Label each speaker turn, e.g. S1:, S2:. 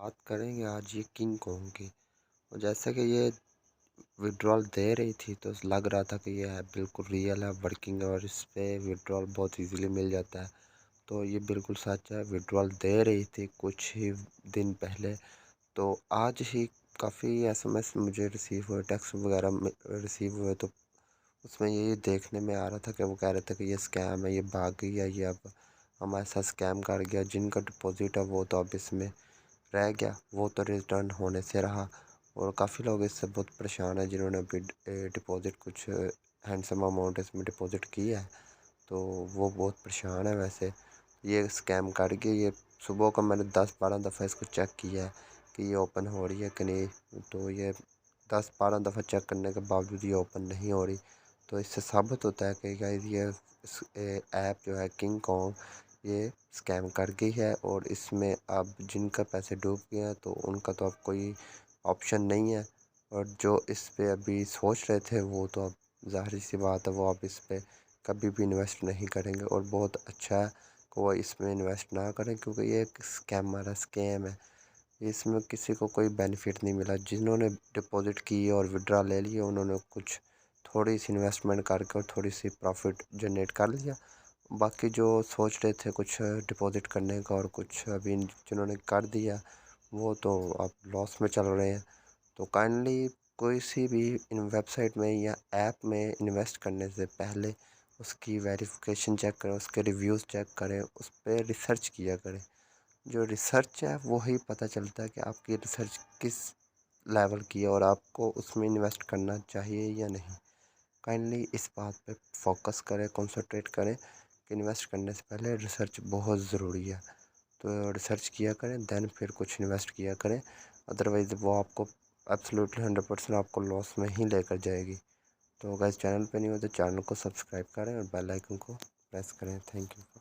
S1: बात करेंगे आज ये किंग कॉन्ग की। और जैसा कि ये विड्रॉल दे रही थी तो लग रहा था कि ये है बिल्कुल रियल है, वर्किंग है और इस पे विड्रॉल बहुत इजीली मिल जाता है। तो ये बिल्कुल सच है, विड्रॉल दे रही थी कुछ ही दिन पहले। तो आज ही काफ़ी एसएमएस मुझे रिसीव हुए, टेक्स्ट वगैरह रिसीव हुए। तो उसमें ये देखने में आ रहा था कि वो कह रहे थे कि ये स्कैम है, ये भाग गई है, ये अब हमारे साथ स्कैम कर गया। जिनका डिपॉजिट है वो तो अब इसमें रह गया, वो तो रिटर्न होने से रहा। और काफ़ी लोग इससे बहुत परेशान हैं जिन्होंने अभी डिपॉजिट कुछ हैंडसम अमाउंट इसमें डिपॉजिट की है। तो वो बहुत परेशान है। वैसे ये स्कैम कर गया। ये सुबह का मैंने 10-12 दफ़ा इसको चेक किया है कि ये ओपन हो रही है कि नहीं। तो ये 10-12 दफ़ा चेक करने के बावजूद ये ओपन नहीं हो रही। तो इससे साबित होता है कि गाइस ये ऐप जो है किंग कॉन्ग ये स्कैम कर गई है। और इसमें अब जिनका पैसे डूब गए हैं तो उनका तो अब कोई ऑप्शन नहीं है। और जो इस पे अभी सोच रहे थे वो तो अब ज़ाहिर सी बात है वो अब इस पे कभी भी इन्वेस्ट नहीं करेंगे। और बहुत अच्छा है कि वो इसमें इन्वेस्ट ना करें, क्योंकि ये एक स्कैम है। इसमें किसी को कोई बेनिफिट नहीं मिला। जिन्होंने डिपॉजिट की और विड्रॉ ले लिए उन्होंने कुछ थोड़ी सी इन्वेस्टमेंट करके और थोड़ी सी प्रॉफिट जनरेट कर लिया। बाकी जो सोच रहे थे कुछ डिपॉजिट करने का और कुछ अभी जिन्होंने कर दिया वो तो अब लॉस में चल रहे हैं। तो काइंडली कोई सी भी इन वेबसाइट में या ऐप में इन्वेस्ट करने से पहले उसकी वेरिफिकेशन चेक करें, उसके रिव्यूज़ चेक करें, उस पर रिसर्च किया करें। जो रिसर्च है वो ही पता चलता है कि आपकी रिसर्च किस लेवल की है और आपको उसमें इन्वेस्ट करना चाहिए या नहीं। काइंडली इस बात पे फोकस करें, कंसंट्रेट करें कि इन्वेस्ट करने से पहले रिसर्च बहुत ज़रूरी है। तो रिसर्च किया करें देन फिर कुछ इन्वेस्ट किया करें। अदरवाइज़ वो आपको एब्सोल्युटली 100% आपको लॉस में ही लेकर जाएगी। तो गाइस चैनल पे नहीं हो तो चैनल को सब्सक्राइब करें और बेल आइकन को प्रेस करें। Thank you.